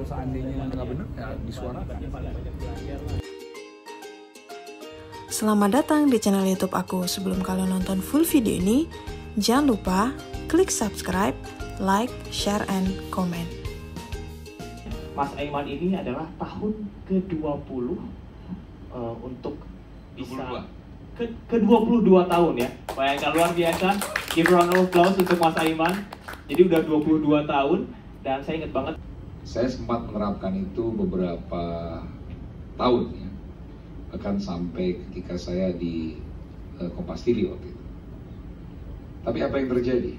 kalau seandainya nggak benar ya disuarakan. Selamat datang di channel YouTube aku. Sebelum kalian nonton full video ini, jangan lupa klik subscribe, like, share, and comment. Mas Aiman ini adalah tahun ke-20 untuk bisa ke-22 tahun ya. Bayangkan, luar biasa. Give a round of applause untuk Mas Aiman. Jadi udah 22 tahun dan saya ingat banget. Saya sempat menerapkan itu beberapa tahun ya. Bahkan sampai ketika saya di Kompas TV waktu itu. Tapi apa yang terjadi?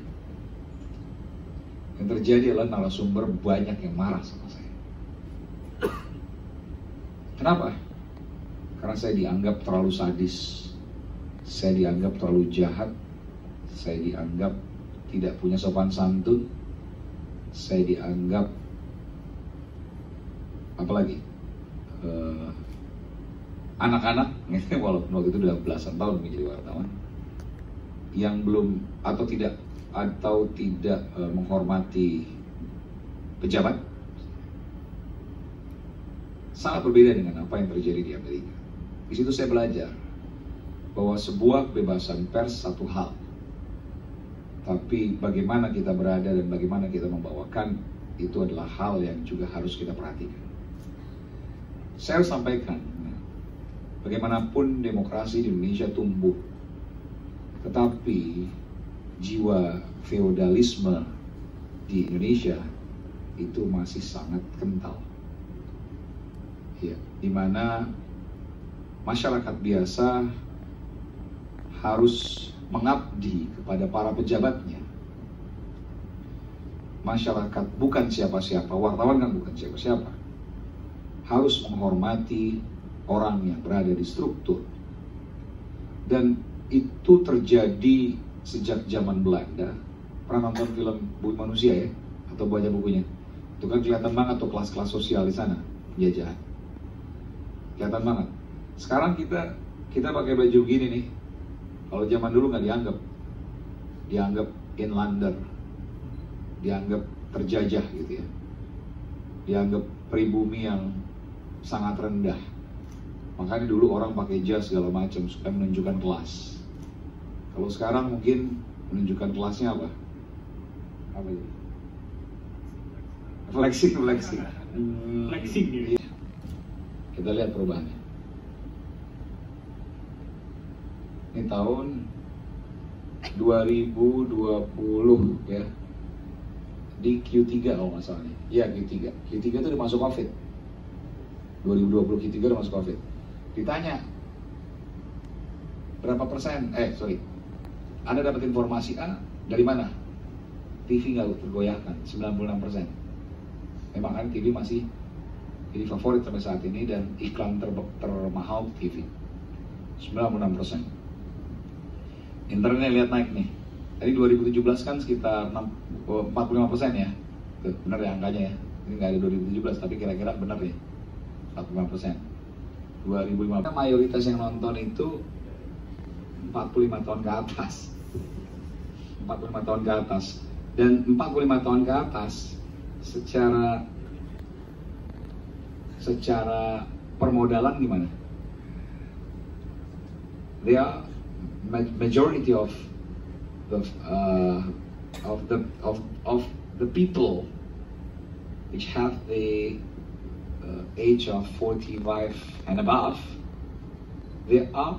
Yang terjadi adalah narasumber banyak yang marah sama saya. Kenapa? Karena saya dianggap terlalu sadis, saya dianggap terlalu jahat, saya dianggap tidak punya sopan santun, saya dianggap apalagi anak-anak, walaupun waktu itu udah belasan tahun menjadi wartawan, yang belum atau tidak menghormati pejabat. Sangat berbeda dengan apa yang terjadi di Amerika. Di situ saya belajar bahwa sebuah kebebasan pers satu hal, tapi bagaimana kita berada dan bagaimana kita membawakan itu adalah hal yang juga harus kita perhatikan. Saya harus sampaikan, bagaimanapun demokrasi di Indonesia tumbuh, tetapi jiwa feodalisme di Indonesia itu masih sangat kental. Ya, di mana masyarakat biasa harus mengabdi kepada para pejabatnya. Masyarakat bukan siapa-siapa, wartawan kan bukan siapa-siapa. Harus menghormati orang yang berada di struktur. Dan itu terjadi sejak zaman Belanda. Pernah nonton film Bumi Manusia ya? Atau baca bukunya? Itu kan kelihatan banget tuh kelas-kelas sosial di sana, penjajahan. Kelihatan banget. Sekarang kita pakai baju gini nih. Kalau zaman dulu nggak dianggap inlander, dianggap terjajah gitu ya, dianggap pribumi yang sangat rendah. Makanya dulu orang pakai jas segala macam supaya menunjukkan kelas. Kalau sekarang mungkin menunjukkan kelasnya apa? Apa itu? Flexing. Flexing gitu. Kita lihat perubahannya. Ini tahun 2020 ya. Di Q3 kalau nggak salah nih. Iya Q3. Q3 itu udah masuk COVID. 2020 Q3 udah masuk COVID. Ditanya berapa persen? Anda dapat informasi A dari mana? TV nggak tergoyahkan, 96%. Memang kan TV masih jadi favorit sampai saat ini dan iklan termahal TV 96%. Internet lihat naik nih. Tadi 2017 kan sekitar 45% ya. Tuh, bener ya angkanya ya. Ini nggak ada 2017 tapi kira-kira bener ya. 45%. 2015 mayoritas yang nonton itu 45 tahun ke atas. 45 tahun ke atas. Dan 45 tahun ke atas secara permodalan gimana? They are majority of the people which have the age of 45 and above. They are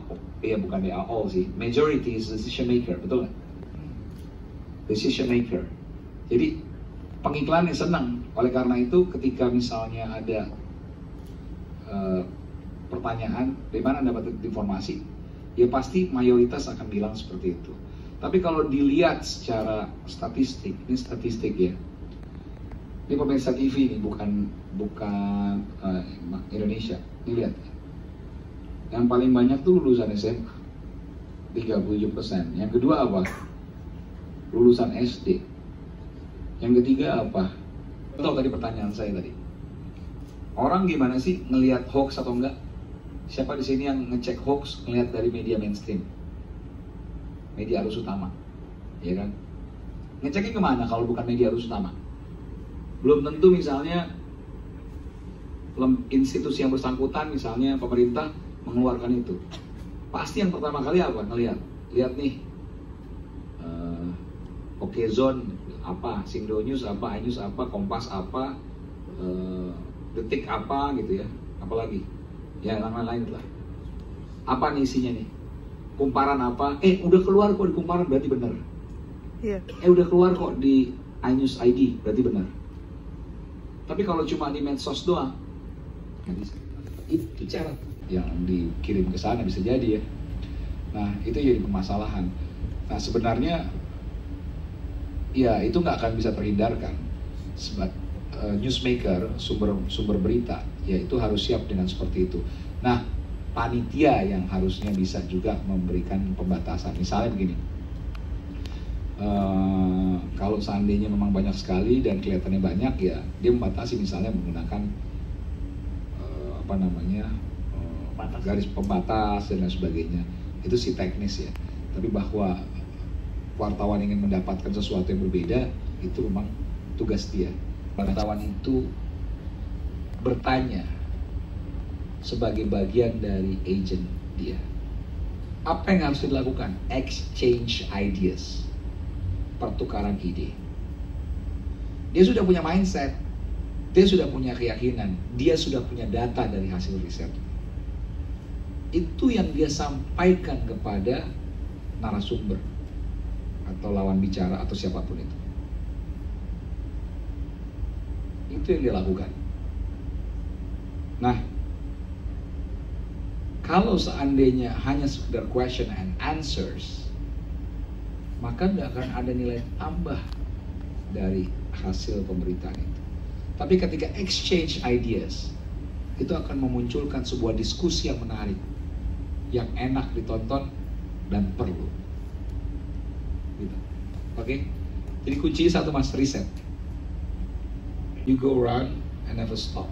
all sih. Majority is decision maker, betul nggak? Decision maker. Jadi pengiklannya senang. Oleh karena itu, ketika misalnya ada pertanyaan, dari mana Anda dapat informasi? Ya pasti mayoritas akan bilang seperti itu. Tapi kalau dilihat secara statistik, ini statistik ya. Ini pemirsa TV ini bukan Indonesia. Ini lihat. Yang paling banyak tuh lulusan SMA, 37%. Yang kedua apa? Lulusan SD. Yang ketiga apa? Tahu tadi pertanyaan saya tadi. Orang gimana sih ngelihat hoax atau enggak? Siapa di sini yang ngecek hoax ngelihat dari media mainstream? Media arus utama, ya kan? Ngeceknya kemana kalau bukan media arus utama? Belum tentu misalnya institusi yang bersangkutan, misalnya pemerintah mengeluarkan itu, pasti yang pertama kali apa? Lihat nih, Okezone apa, Sindo News apa, iNews apa, Kompas apa, Detik apa gitu ya, apalagi ya lain-lain lah. Apa nih isinya nih? Kumparan apa? Udah keluar kok di Kumparan, berarti benar. Iya. Udah keluar kok di iNews ID, berarti benar. Tapi kalau cuma di medsos doang, nggak bisa. Itu cara yang dikirim ke sana bisa jadi ya. Nah itu jadi permasalahan. Nah sebenarnya ya itu nggak akan bisa terhindarkan. Sebab newsmaker, sumber berita, ya itu harus siap dengan seperti itu. Nah panitia yang harusnya bisa juga memberikan pembatasan. Misalnya begini, kalau seandainya memang banyak sekali dan kelihatannya banyak, ya dia membatasi, misalnya menggunakan garis pembatas dan lain sebagainya. Itu sih teknis ya. Tapi bahwa wartawan ingin mendapatkan sesuatu yang berbeda, itu memang tugas dia. Wartawan itu bertanya sebagai bagian dari agent dia. Apa yang harus dilakukan? Exchange ideas, pertukaran ide. Dia sudah punya mindset, dia sudah punya keyakinan, dia sudah punya data dari hasil riset. Itu yang dia sampaikan kepada narasumber atau lawan bicara atau siapapun itu. Itu yang dia lakukan. Nah, kalau seandainya hanya sekedar question and answers, maka tidak akan ada nilai tambah dari hasil pemberitaan itu. Tapi ketika exchange ideas, itu akan memunculkan sebuah diskusi yang menarik, yang enak ditonton dan perlu. Gitu. Oke? Jadi kunci satu mas, riset. You go run and never stop.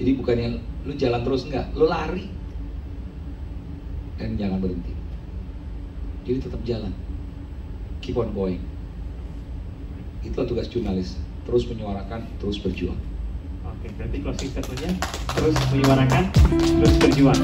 Jadi bukannya lu jalan terus, enggak, lu lari dan jangan berhenti. Jadi tetap jalan, keep on going. Itulah tugas jurnalis, terus menyuarakan, terus berjuang. Oke, berarti closing statementnya terus menyuarakan, terus berjuang.